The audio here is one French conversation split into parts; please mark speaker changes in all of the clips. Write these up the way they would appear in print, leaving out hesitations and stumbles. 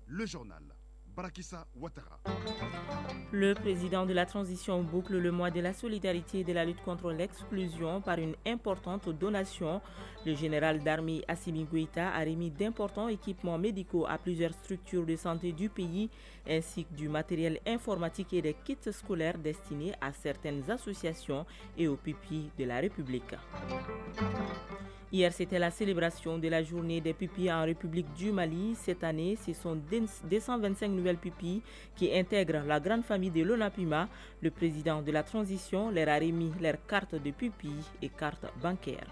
Speaker 1: Le journal. Barakissa Ouattara.
Speaker 2: Le président de la transition boucle le mois de la solidarité et de la lutte contre l'exclusion par une importante donation. Le général d'armée Assimi Goïta a remis d'importants équipements médicaux à plusieurs structures de santé du pays, ainsi que du matériel informatique et des kits scolaires destinés à certaines associations et aux pupilles de la République. Hier, c'était la célébration de la journée des pupilles en République du Mali. Cette année, ce sont 225 nouvelles pupilles qui intègrent la grande famille de l'ONAPIMA. Le président de la transition leur a remis leurs cartes de pupilles et cartes bancaires.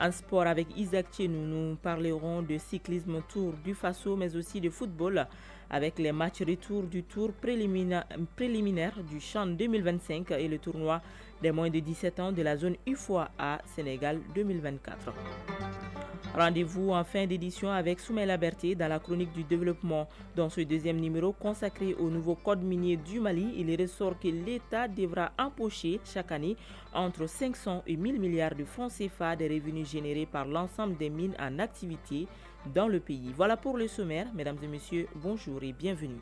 Speaker 2: En sport avec Isaac Tchenou, nous parlerons de cyclisme Tour du Faso, mais aussi de football avec les matchs retour du tour préliminaire du CHAN 2025 et le tournoi des moins de 17 ans de la zone UFOA à Sénégal 2024. Rendez-vous en fin d'édition avec Soumaïla Berté dans la chronique du développement. Dans ce deuxième numéro consacré au nouveau code minier du Mali, il ressort que l'État devra empocher chaque année entre 500 et 1000 milliards de francs CFA des revenus générés par l'ensemble des mines en activité dans le pays. Voilà pour le sommaire. Mesdames et messieurs, bonjour et bienvenue.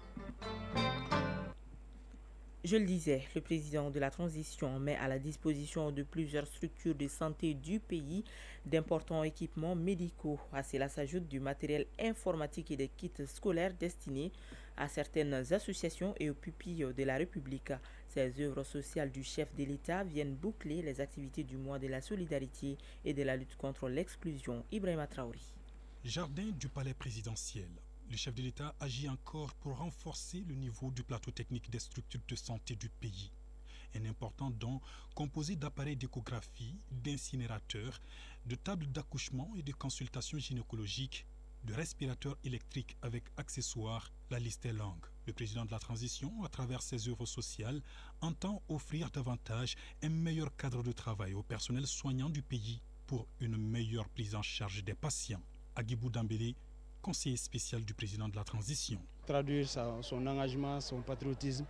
Speaker 2: Je le disais, le président de la transition met à la disposition de plusieurs structures de santé du pays d'importants équipements médicaux. À cela s'ajoute du matériel informatique et des kits scolaires destinés à certaines associations et aux pupilles de la République. Ces œuvres sociales du chef de l'État viennent boucler les activités du mois de la solidarité et de la lutte contre l'exclusion. Ibrahima Traori.
Speaker 3: Jardin du palais présidentiel. Le chef de l'État agit encore pour renforcer le niveau du plateau technique des structures de santé du pays. Un important don composé d'appareils d'échographie, d'incinérateurs, de tables d'accouchement et de consultations gynécologiques, de respirateurs électriques avec accessoires, la liste est longue. Le président de la transition, à travers ses œuvres sociales, entend offrir davantage un meilleur cadre de travail au personnel soignant du pays pour une meilleure prise en charge des patients. Agibou Dambélé, conseiller spécial du président de la transition.
Speaker 4: Traduire son engagement, son patriotisme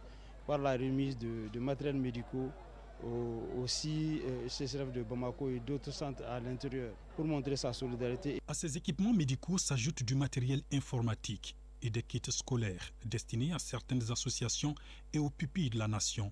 Speaker 4: par la remise de matériels médicaux aussi CCRF de Bamako et d'autres centres à l'intérieur pour montrer sa solidarité.
Speaker 3: À ces équipements médicaux s'ajoute du matériel informatique et des kits scolaires destinés à certaines associations et aux pupilles de la nation.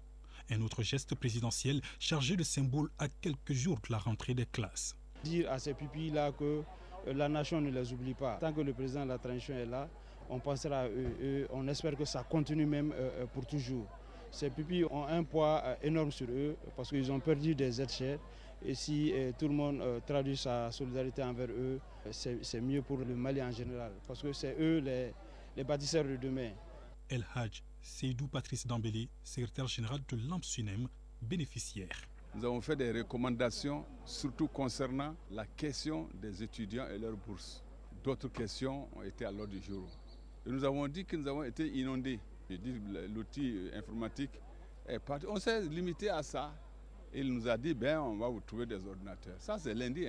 Speaker 3: Un autre geste présidentiel chargé de symbole à quelques jours de la rentrée des classes.
Speaker 4: Dire à ces pupilles-là que la nation ne les oublie pas. Tant que le président de la transition est là, on pensera à eux. On espère que ça continue même pour toujours. Ces pupilles ont un poids énorme sur eux parce qu'ils ont perdu des êtres chers. Et si tout le monde traduit sa solidarité envers eux, c'est mieux pour le Mali en général. Parce que c'est eux les bâtisseurs de demain.
Speaker 3: El Hadj Seydou Patrice Dambélé, secrétaire général de l'AMSUNEM, bénéficiaire.
Speaker 5: Nous avons fait des recommandations, surtout concernant la question des étudiants et leurs bourses. D'autres questions ont été à l'ordre du jour. Et nous avons dit que nous avons été inondés. Je dis l'outil informatique est parti. On s'est limité à ça. Il nous a dit, on va vous trouver des ordinateurs. Ça, c'est lundi.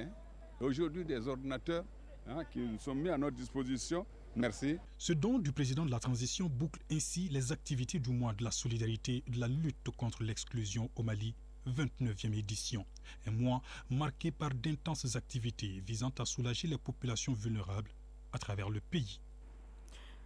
Speaker 5: Aujourd'hui, des ordinateurs qui sont mis à notre disposition. Merci.
Speaker 3: Ce don du président de la transition boucle ainsi les activités du mois de la solidarité et de la lutte contre l'exclusion au Mali. 29e édition. Un mois marqué par d'intenses activités visant à soulager les populations vulnérables à travers le pays.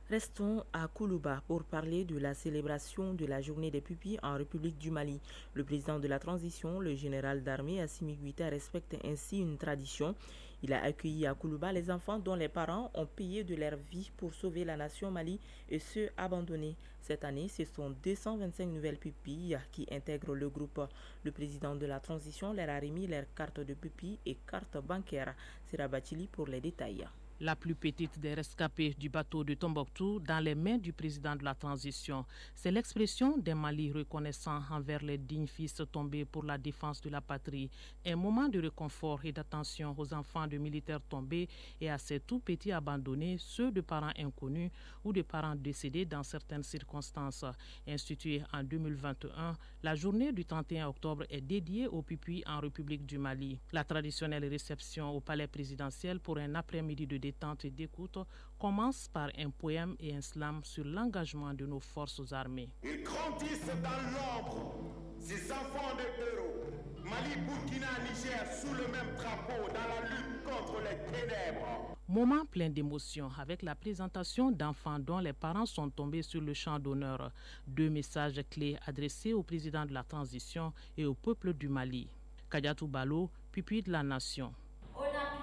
Speaker 2: Restons à Koulouba pour parler de la célébration de la journée des pupilles en République du Mali. Le président de la transition, le général d'armée Assimi Goïta, respecte ainsi une tradition. Il a accueilli à Koulouba les enfants dont les parents ont payé de leur vie pour sauver la nation Mali et ceux abandonnés. Cette année, ce sont 225 nouvelles pupilles qui intègrent le groupe. Le président de la transition leur a remis leurs cartes de pupilles et cartes bancaires. C'est Rabatili pour les détails.
Speaker 6: La plus petite des rescapés du bateau de Tombouctou dans les mains du président de la transition. C'est l'expression d'un Mali reconnaissant envers les dignes fils tombés pour la défense de la patrie. Un moment de réconfort et d'attention aux enfants de militaires tombés et à ces tout petits abandonnés, ceux de parents inconnus ou de parents décédés dans certaines circonstances. Instituée en 2021, la journée du 31 octobre est dédiée aux pupilles en République du Mali. La traditionnelle réception au palais présidentiel pour un après-midi de détente et d'écoute commence par un poème et un slam sur l'engagement de nos forces armées.
Speaker 7: Ils grandissent dans l'ombre, ces enfants de héros. Mali, Burkina, Niger, sous le même drapeau, dans la lutte contre les ténèbres.
Speaker 6: Moment plein d'émotion avec la présentation d'enfants dont les parents sont tombés sur le champ d'honneur. 2 messages clés adressés au président de la transition et au peuple du Mali. Kadiatou Balo, pupille de la nation.
Speaker 8: Offrir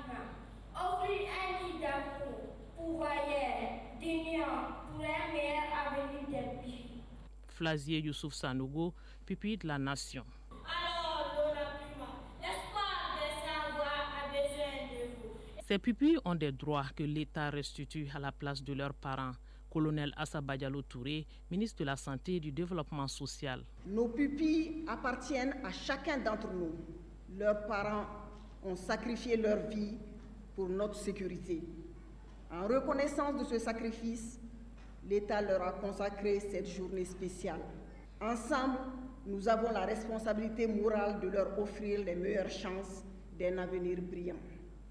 Speaker 8: un lit d'amour, pouvoyeur, d'union pour un meilleur avenir des filles.
Speaker 6: Flazier Youssouf Sanogo, pupille de la nation. Ces pupilles ont des droits que l'État restitue à la place de leurs parents. Colonel Assaba Diallo Touré, ministre de la Santé et du Développement social.
Speaker 9: Nos pupilles appartiennent à chacun d'entre nous. Leurs parents ont sacrifié leur vie pour notre sécurité. En reconnaissance de ce sacrifice, l'État leur a consacré cette journée spéciale. Ensemble, nous avons la responsabilité morale de leur offrir les meilleures chances d'un avenir brillant.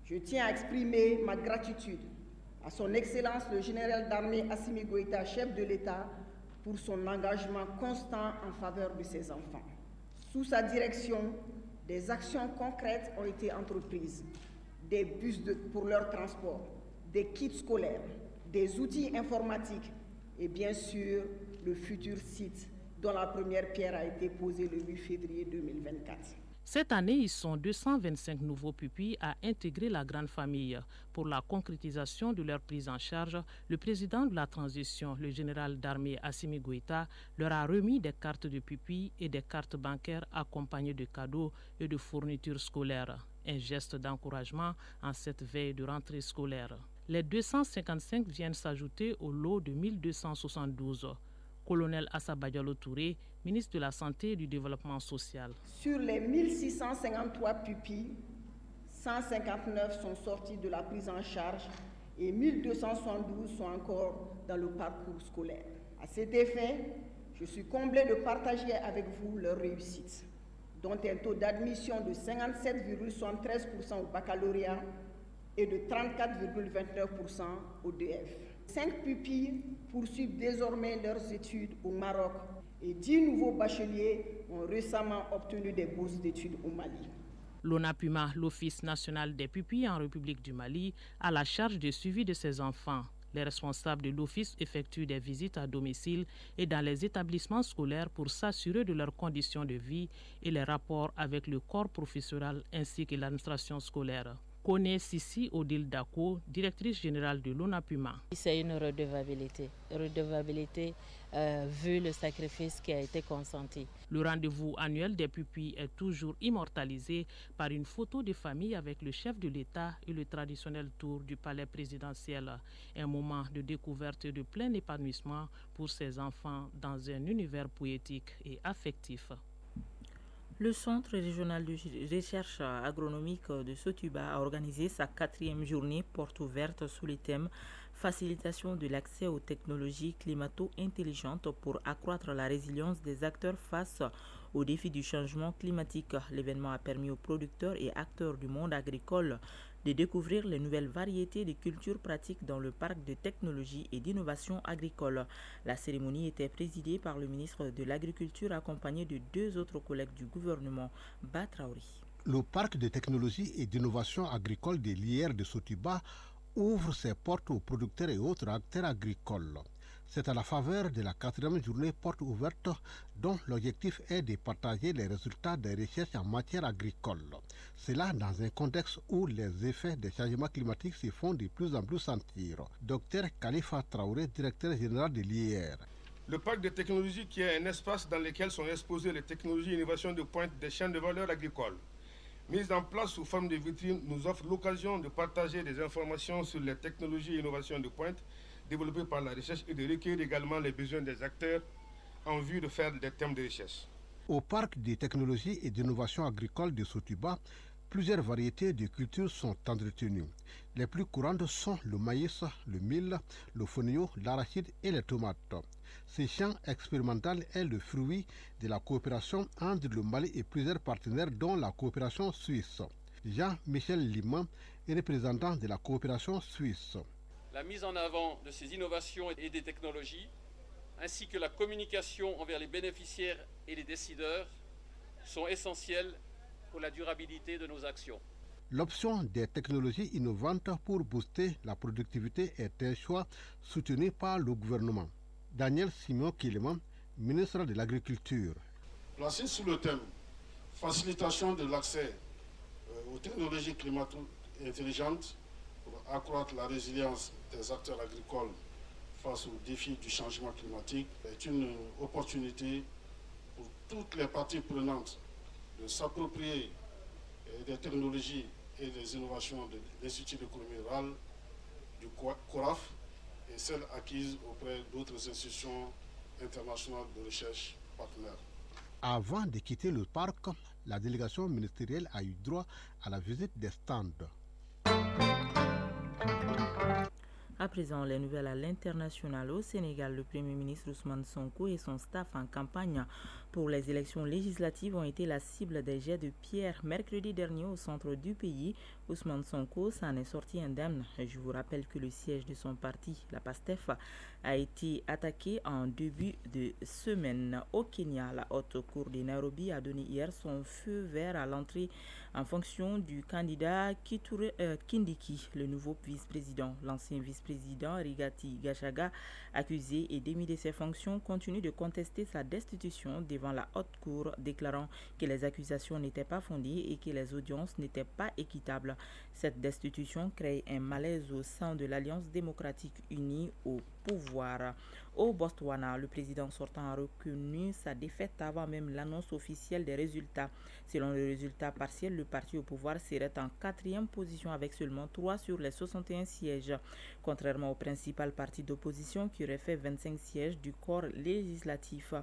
Speaker 9: Je tiens à exprimer ma gratitude à son Excellence le général d'armée Assimi Goïta, chef de l'État, pour son engagement constant en faveur de ses enfants. Sous sa direction, des actions concrètes ont été entreprises. Des bus pour leur transport, des kits scolaires, des outils informatiques et bien sûr le futur site dont la première pierre a été posée le 8 février 2024.
Speaker 6: Cette année, ils sont 225 nouveaux pupilles à intégrer la grande famille. Pour la concrétisation de leur prise en charge, le président de la transition, le général d'armée Assimi Goïta, leur a remis des cartes de pupilles et des cartes bancaires accompagnées de cadeaux et de fournitures scolaires. Un geste d'encouragement en cette veille de rentrée scolaire. Les 255 viennent s'ajouter au lot de 1272. Colonel Assaba Diallo Touré, ministre de la Santé et du Développement social.
Speaker 9: Sur les 1653 pupilles, 159 sont sortis de la prise en charge et 1272 sont encore dans le parcours scolaire. À cet effet, je suis comblé de partager avec vous leur réussite, dont un taux d'admission de 57,73% au baccalauréat et de 34,29% au DF. 5 pupilles poursuivent désormais leurs études au Maroc et 10 nouveaux bacheliers ont récemment obtenu des bourses d'études au Mali.
Speaker 6: L'ONAPUMA, l'Office national des pupilles en République du Mali, a la charge de suivi de ses enfants. Les responsables de l'Office effectuent des visites à domicile et dans les établissements scolaires pour s'assurer de leurs conditions de vie et les rapports avec le corps professoral ainsi que l'administration scolaire. Kone Sissi Odile Dako, directrice générale de l'ONAPUMA.
Speaker 10: C'est une redevabilité vu le sacrifice qui a été consenti.
Speaker 6: Le rendez-vous annuel des pupilles est toujours immortalisé par une photo de famille avec le chef de l'État et le traditionnel tour du palais présidentiel. Un moment de découverte et de plein épanouissement pour ces enfants dans un univers poétique et affectif.
Speaker 2: Le Centre régional de recherche agronomique de Sotuba a organisé sa 4e journée porte ouverte sous le thème Facilitation de l'accès aux technologies climato-intelligentes pour accroître la résilience des acteurs face aux défis du changement climatique. L'événement a permis aux producteurs et acteurs du monde agricole de découvrir les nouvelles variétés de cultures pratiques dans le parc de technologie et d'innovation agricole. La cérémonie était présidée par le ministre de l'Agriculture accompagné de 2 autres collègues du gouvernement, Batraouri.
Speaker 11: Le parc de technologie et d'innovation agricole de l'IR de Sotuba ouvre ses portes aux producteurs et autres acteurs agricoles. C'est à la faveur de la 4e journée porte ouverte dont l'objectif est de partager les résultats des recherches en matière agricole. Cela dans un contexte où les effets des changements climatiques se font de plus en plus sentir. Dr Khalifa Traoré, directeur général de l'IR.
Speaker 12: Le parc de technologie qui est un espace dans lequel sont exposées les technologies et innovations de pointe des chaînes de valeur agricoles. Mise en place sous forme de vitrine, nous offre l'occasion de partager des informations sur les technologies et innovations de pointe développées par la recherche et de recueillir également les besoins des acteurs en vue de faire des thèmes de recherche.
Speaker 11: Au parc de technologie et d'innovation agricole de Sotuba, plusieurs variétés de cultures sont entretenues. Les plus courantes sont le maïs, le mil, le fonio, l'arachide et les tomates. Ce champ expérimental est le fruit de la coopération entre le Mali et plusieurs partenaires dont la coopération suisse. Jean-Michel Liman est représentant de la coopération suisse.
Speaker 13: La mise en avant de ces innovations et des technologies, ainsi que la communication envers les bénéficiaires et les décideurs, sont essentielles pour la durabilité de nos actions.
Speaker 11: L'option des technologies innovantes pour booster la productivité est un choix soutenu par le gouvernement. Daniel Simon-Kileman, ministre de l'Agriculture.
Speaker 14: Placé sous le thème « Facilitation de l'accès aux technologies climatiques intelligentes pour accroître la résilience des acteurs agricoles face aux défis du changement climatique » est une opportunité pour toutes les parties prenantes de s'approprier des technologies et des innovations de l'Institut d'économie rurale, du CORAF et celles acquises auprès d'autres institutions internationales de recherche partenaires.
Speaker 11: Avant de quitter le parc, la délégation ministérielle a eu droit à la visite des stands.
Speaker 2: À présent, les nouvelles à l'international. Au Sénégal, le Premier ministre Ousmane Sonko et son staff en campagne pour les élections législatives ont été la cible des jets de pierre mercredi dernier au centre du pays. Ousmane Sonko s'en est sorti indemne. Je vous rappelle que le siège de son parti, la PASTEF, a été attaqué en début de semaine. Au Kenya, la haute cour de Nairobi a donné hier son feu vert à l'entrée en fonction du candidat Kithure Kindiki, le nouveau vice-président. L'ancien vice-président Rigathi Gachagua, accusé et démis de ses fonctions, continue de contester sa destitution devant la haute cour, déclarant que les accusations n'étaient pas fondées et que les audiences n'étaient pas équitables. Cette destitution crée un malaise au sein de l'Alliance démocratique unie au pouvoir. Au Botswana, le président sortant a reconnu sa défaite avant même l'annonce officielle des résultats. Selon le résultat partiel, le parti au pouvoir serait en 4e position avec seulement 3 sur les 61 sièges, contrairement au principal parti d'opposition qui aurait fait 25 sièges du corps législatif.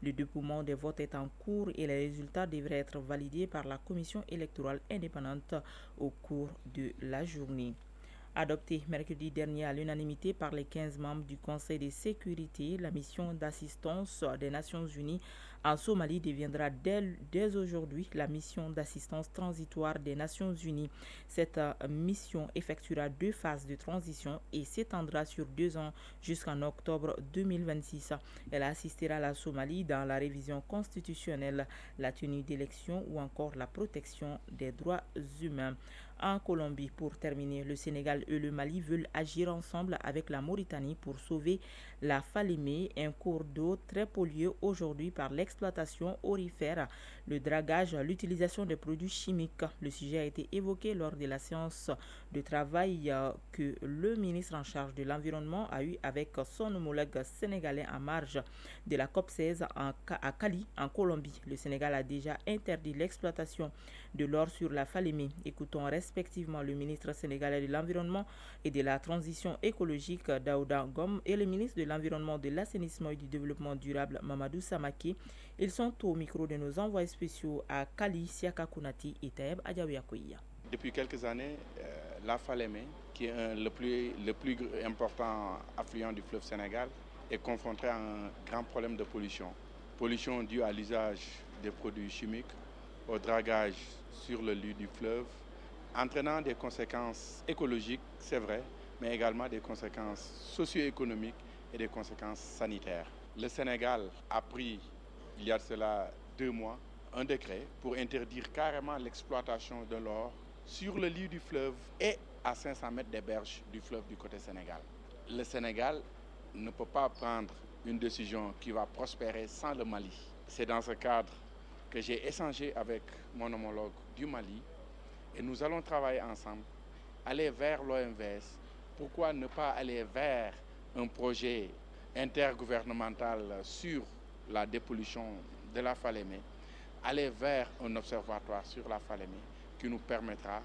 Speaker 2: Le dépouillement des votes est en cours et les résultats devraient être validés par la commission électorale indépendante au cours de la journée. Adoptée mercredi dernier à l'unanimité par les 15 membres du Conseil de sécurité, la mission d'assistance des Nations Unies en Somalie deviendra dès aujourd'hui la mission d'assistance transitoire des Nations Unies. Cette mission effectuera 2 phases de transition et s'étendra sur 2 ans jusqu'en octobre 2026. Elle assistera la Somalie dans la révision constitutionnelle, la tenue d'élections ou encore la protection des droits humains. En Colombie, pour terminer, le Sénégal et le Mali veulent agir ensemble avec la Mauritanie pour sauver la Falémé, un cours d'eau très pollué aujourd'hui par l'exploitation aurifère, le dragage, l'utilisation de produits chimiques. Le sujet a été évoqué lors de la séance de travail que le ministre en charge de l'environnement a eu avec son homologue sénégalais en marge de la COP16 à Cali, en Colombie. Le Sénégal a déjà interdit l'exploitation de l'or sur la Falémé. Écoutons respectivement le ministre sénégalais de l'Environnement et de la Transition écologique Daouda Ngom et le ministre de l'Environnement, de l'Assainissement et du Développement durable Mamadou Samake. Ils sont au micro de nos envoyés spéciaux à Kali, Siaka Kounati et Taïeb Adjaouyakoya.
Speaker 15: Depuis quelques années, la Falémé, qui est le plus important affluent du fleuve Sénégal, est confrontée à un grand problème de pollution. Pollution due à l'usage des produits chimiques, au dragage sur le lit du fleuve, entraînant des conséquences écologiques, c'est vrai, mais également des conséquences socio-économiques et des conséquences sanitaires. Le Sénégal a pris, il y a de cela 2 mois, un décret pour interdire carrément l'exploitation de l'or sur le lit du fleuve et à 500 mètres des berges du fleuve du côté Sénégal. Le Sénégal ne peut pas prendre une décision qui va prospérer sans le Mali. C'est dans ce cadre que j'ai échangé avec mon homologue du Mali et nous allons travailler ensemble, aller vers l'OMVS. Pourquoi ne pas aller vers un projet intergouvernemental sur la dépollution de la Falémé, aller vers un observatoire sur la Falémé qui nous permettra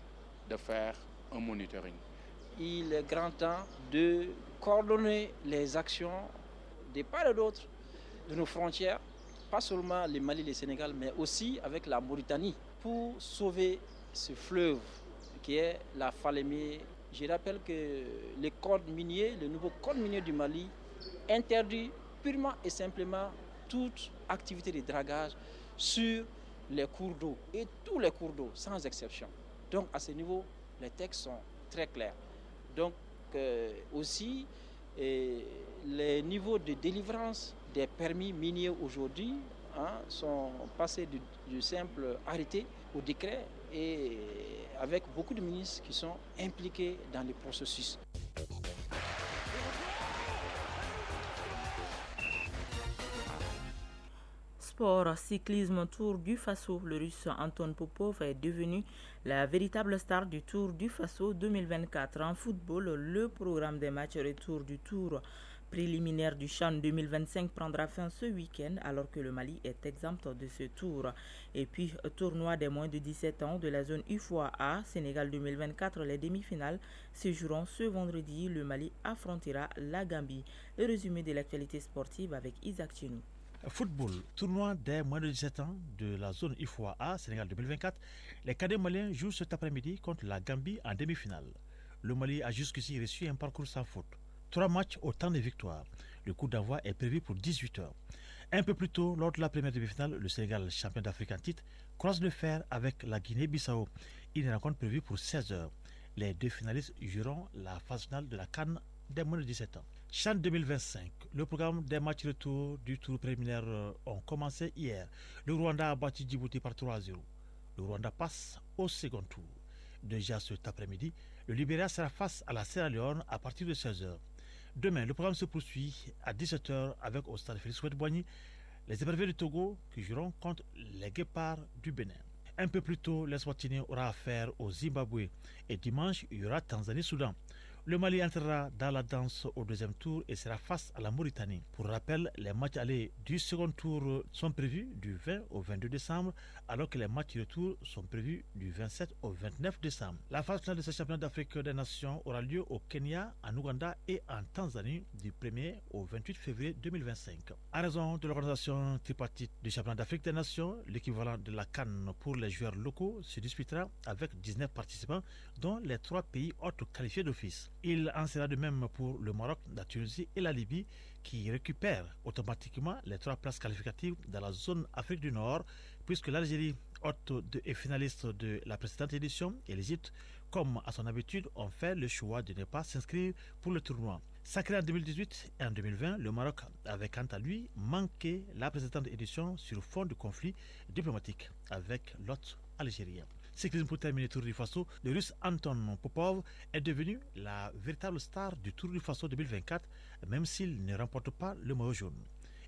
Speaker 15: de faire un monitoring.
Speaker 16: Il est grand temps de coordonner les actions de part et d'autre de nos frontières, pas seulement le Mali et le Sénégal, mais aussi avec la Mauritanie, pour sauver ce fleuve qui est la Falémé. Je rappelle que le nouveau code minier du Mali interdit purement et simplement toute activité de dragage sur les cours d'eau, et tous les cours d'eau, sans exception. Donc à ce niveau, les textes sont très clairs. Donc aussi, les niveaux de délivrance des permis miniers aujourd'hui sont passés du simple arrêté au décret et avec beaucoup de ministres qui sont impliqués dans le processus.
Speaker 2: Sport, cyclisme, Tour du Faso. Le Russe Anton Popov est devenu la véritable star du Tour du Faso 2024. En football, le programme des matchs retour du Tour préliminaire du CHAN 2025 prendra fin ce week-end alors que le Mali est exempt de ce tour. Et puis, tournoi des moins de 17 ans de la zone UFOA Sénégal 2024, les demi-finales se joueront ce vendredi. Le Mali affrontera la Gambie. Le résumé de l'actualité sportive avec Isaac Chinou.
Speaker 17: Football, tournoi des moins de 17 ans de la zone UFOA Sénégal 2024. Les cadets maliens jouent cet après-midi contre la Gambie en demi-finale. Le Mali a jusqu'ici reçu un parcours sans faute. 3 matchs au temps de victoire. Le coup d'envoi est prévu pour 18h. Un peu plus tôt, lors de la première demi-finale, le Sénégal, champion d'Afrique en titre, croise le fer avec la Guinée-Bissau. Une rencontre prévue pour 16h. Les deux finalistes joueront la phase finale de la CAN des moins de 17 ans. CHAN 2025. Le programme des matchs retour du tour préliminaire ont commencé hier. Le Rwanda a battu Djibouti par 3-0. Le Rwanda passe au second tour. Déjà cet après-midi, le Libéria sera face à la Sierra Leone à partir de 16h. Demain, le programme se poursuit à 17h avec au stade Félix Houphouët-Boigny les éperviers du Togo qui joueront contre les Guépards du Bénin. Un peu plus tôt, l'Eswatini aura affaire au Zimbabwe et dimanche, il y aura Tanzanie-Soudan. Le Mali entrera dans la danse au deuxième tour et sera face à la Mauritanie. Pour rappel, les matchs allés du second tour sont prévus du 20 au 22 décembre, alors que les matchs retour sont prévus du 27 au 29 décembre. La phase finale de ce championnat d'Afrique des Nations aura lieu au Kenya, en Ouganda et en Tanzanie du 1er au 28 février 2025. À raison de l'organisation tripartite du championnat d'Afrique des Nations, l'équivalent de la CAN pour les joueurs locaux se disputera avec 19 participants, dont les 3 pays hôtes qualifiés d'office. Il en sera de même pour le Maroc, la Tunisie et la Libye qui récupèrent automatiquement les 3 places qualificatives dans la zone Afrique du Nord, puisque l'Algérie, hôte et finaliste de la précédente édition, et l'Égypte, comme à son habitude, ont fait le choix de ne pas s'inscrire pour le tournoi. Sacré en 2018 et en 2020, le Maroc avait quant à lui manqué la précédente édition sur fond de conflit diplomatique avec l'hôte algérien. Cyclisme pour terminer Tour du Faso, le Russe Anton Popov est devenu la véritable star du Tour du Faso 2024, même s'il ne remporte pas le maillot jaune.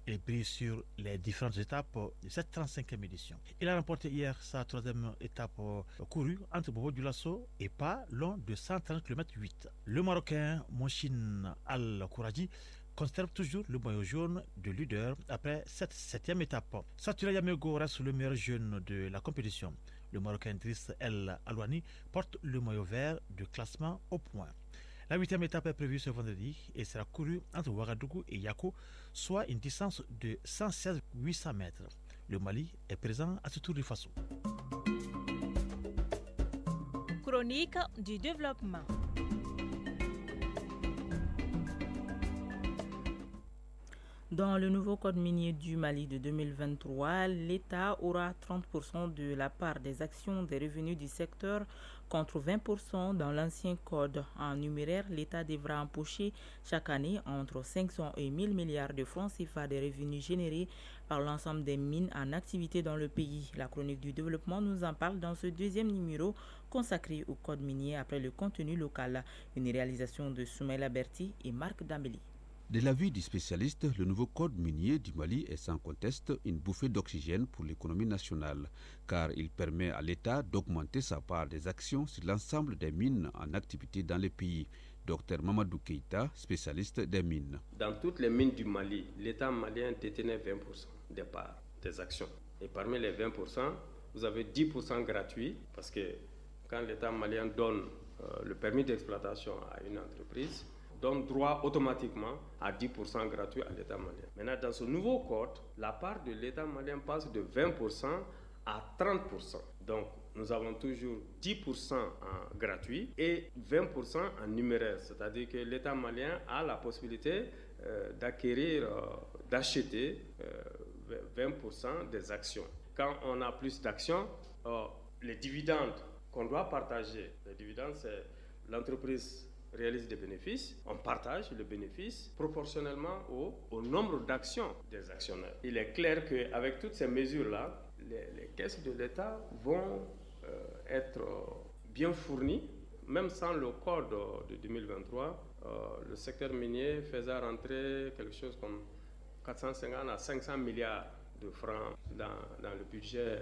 Speaker 17: Il brille sur les différentes étapes de cette 35e édition. Il a remporté hier sa 3e étape courue entre Bobo Dioulasso et pas loin de 130 km/8. Le Marocain Mouchine Al-Kouraji conserve toujours le maillot jaune de leader après cette 7e étape. Satura Yamego reste le meilleur jeune de la compétition. Le Marocain Driss El Alouani porte le maillot vert de classement au point. La 8e étape est prévue ce vendredi et sera courue entre Ouagadougou et Yako, soit une distance de 116 800 mètres. Le Mali est présent à ce Tour du Faso.
Speaker 18: Chronique du développement.
Speaker 2: Dans le nouveau code minier du Mali de 2023, l'État aura 30% de la part des actions des revenus du secteur contre 20% dans l'ancien code. En numéraire, l'État devra empocher chaque année entre 500 et 1000 milliards de francs CFA des revenus générés par l'ensemble des mines en activité dans le pays. La chronique du développement nous en parle dans ce 2e numéro consacré au code minier après le contenu local. Une réalisation de Soumaïla Berti et Marc Dambeli.
Speaker 19: De l'avis du spécialiste, le nouveau code minier du Mali est sans conteste une bouffée d'oxygène pour l'économie nationale, car il permet à l'État d'augmenter sa part des actions sur l'ensemble des mines en activité dans le pays. Dr Mamadou Keïta, spécialiste des mines.
Speaker 20: Dans toutes les mines du Mali, l'État malien détenait 20% des parts des actions. Et parmi les 20%, vous avez 10% gratuits, parce que quand l'État malien donne le permis d'exploitation à une entreprise, donne droit automatiquement à 10% gratuit à l'État malien. Maintenant, dans ce nouveau code, la part de l'État malien passe de 20% à 30%. Donc, nous avons toujours 10% en gratuit et 20% en numéraire. C'est-à-dire que l'État malien a la possibilité d'acquérir, d'acheter 20% des actions. Quand on a plus d'actions, les dividendes qu'on doit partager, les dividendes, c'est l'entreprise réalise des bénéfices, on partage le bénéfice proportionnellement au nombre d'actions des actionnaires. Il est clair qu'avec toutes ces mesures-là, les caisses de l'État vont être bien fourni. Même sans le code de 2023, le secteur minier faisait rentrer quelque chose comme 450 à 500 milliards de francs dans le budget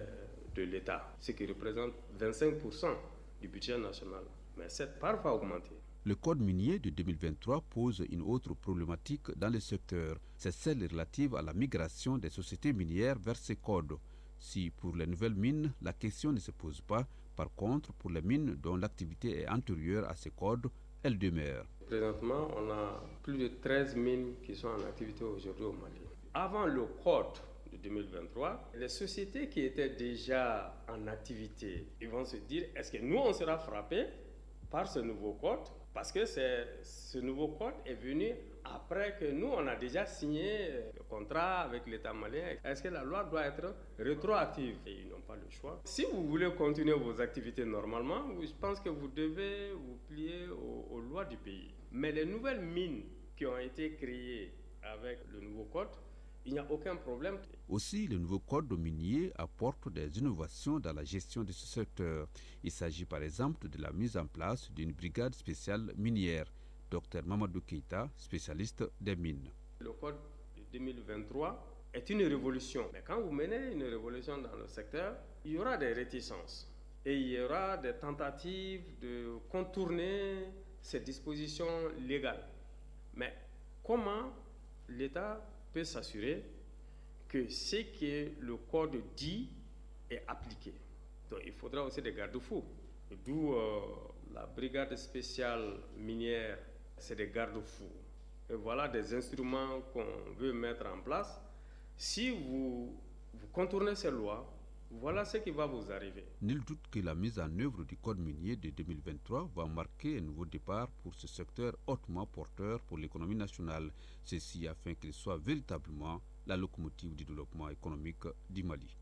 Speaker 20: de l'État, ce qui représente 25% du budget national. Mais cette part va augmenter.
Speaker 19: Le code minier de 2023 pose une autre problématique dans le secteur. C'est celle relative à la migration des sociétés minières vers ces codes. Si pour les nouvelles mines, la question ne se pose pas, par contre, pour les mines dont l'activité est antérieure à ces codes, elle demeure.
Speaker 20: Présentement, on a plus de 13 mines qui sont en activité aujourd'hui au Mali. Avant le code de 2023, les sociétés qui étaient déjà en activité, ils vont se dire, est-ce que nous, on sera frappés par ce nouveau code? Parce que ce nouveau code est venu après que nous, on a déjà signé le contrat avec l'État malien. Est-ce que la loi doit être rétroactive? Et ils n'ont pas le choix. Si vous voulez continuer vos activités normalement, je pense que vous devez vous plier aux lois du pays. Mais les nouvelles mines qui ont été créées avec le nouveau code, il n'y a aucun problème.
Speaker 19: Aussi, le nouveau code minier apporte des innovations dans la gestion de ce secteur. Il s'agit par exemple de la mise en place d'une brigade spéciale minière. Dr Mamadou Keïta, spécialiste des mines.
Speaker 20: Le code de 2023 est une révolution. Mais quand vous menez une révolution dans le secteur, il y aura des réticences. Et il y aura des tentatives de contourner ces dispositions légales. Mais comment l'État peut s'assurer que ce que le code dit est appliqué? Donc il faudra aussi des garde-fous. D'où la brigade spéciale minière, c'est des garde-fous. Et voilà des instruments qu'on veut mettre en place. Si vous contournez ces lois, voilà ce qui va vous arriver.
Speaker 19: Nul doute que la mise en œuvre du code minier de 2023 va marquer un nouveau départ pour ce secteur hautement porteur pour l'économie nationale. Ceci afin qu'il soit véritablement la locomotive du développement économique du Mali.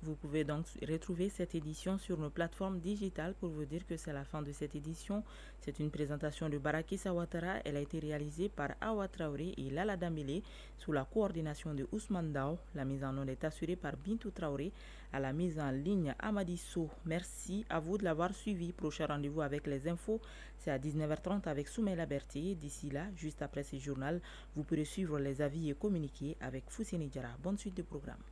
Speaker 2: Vous pouvez donc retrouver cette édition sur nos plateformes digitales. Pour vous dire que c'est la fin de cette édition. C'est une présentation de Barakissa Ouattara. Elle a été réalisée par Awa Traoré et Lala Damile sous la coordination de Ousmane Dao. La mise en onde est assurée par Bintou Traoré. À la mise en ligne, Amadi Sow. Merci à vous de l'avoir suivi. Prochain rendez-vous avec les infos, c'est à 19h30 avec Soumaïla Berthier. D'ici là, juste après ce journal, vous pourrez suivre les avis et communiquer avec Fousseni Diarra. Bonne suite de programme.